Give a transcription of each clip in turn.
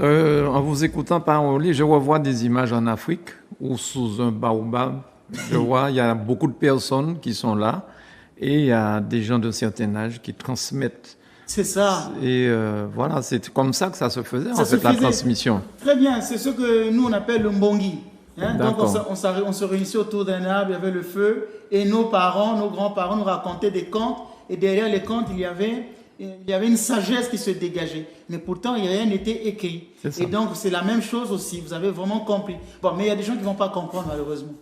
En vous écoutant parler, je revois des images en Afrique ou sous un baobab. Je vois, il y a beaucoup de personnes qui sont là et il y a des gens d'un certain âge qui transmettent. C'est ça. Et voilà, c'est comme ça que ça se faisait, Ça en se fait, la faisait. transmission. Très bien, c'est ce que nous on appelle le mbongi. Hein? Donc D'accord. on se réunissait autour d'un arbre, il y avait le feu, et nos parents, nos grands-parents nous racontaient des contes, et derrière les contes, il y avait une sagesse qui se dégageait. Mais pourtant, rien n'était écrit. C'est ça. Et donc, c'est la même chose aussi, vous avez vraiment compris. Bon, mais il y a des gens qui ne vont pas comprendre, malheureusement.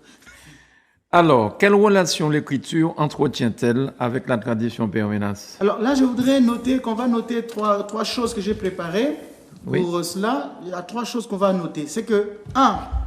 Alors, quelle relation l'écriture entretient-elle avec la tradition Père-Ménas? Alors là, je voudrais noter qu'on va noter trois choses que j'ai préparées. Pour Oui. cela, il y a trois choses qu'on va noter. C'est que,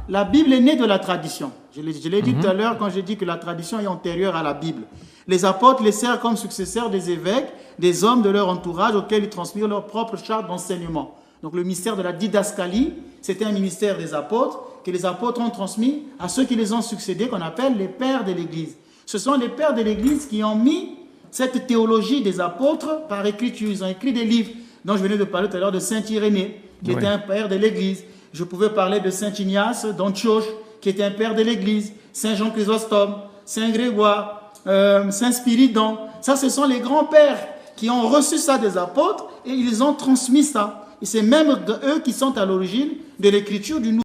la Bible est née de la tradition. Je l'ai dit tout à l'heure quand j'ai dit que la tradition est antérieure à la Bible. Les apôtres les servent comme successeurs des évêques, des hommes de leur entourage auxquels ils transmirent leur propre charte d'enseignement. Donc le mystère de la didascalie, c'était un ministère des apôtres que les apôtres ont transmis à ceux qui les ont succédés, qu'on appelle les pères de l'Église. Ce sont les pères de l'Église qui ont mis cette théologie des apôtres par écriture. Ils ont écrit des livres dont je venais de parler tout à l'heure de Saint Irénée, qui était un père de l'Église. Je pouvais parler de Saint Ignace d'Antioche, qui était un père de l'Église, Saint Jean Chrysostome, Saint Grégoire, Saint Spiridon. Ça, ce sont les grands-pères qui ont reçu ça des apôtres et ils ont transmis ça. Et c'est même eux qui sont à l'origine de l'écriture du Nouveau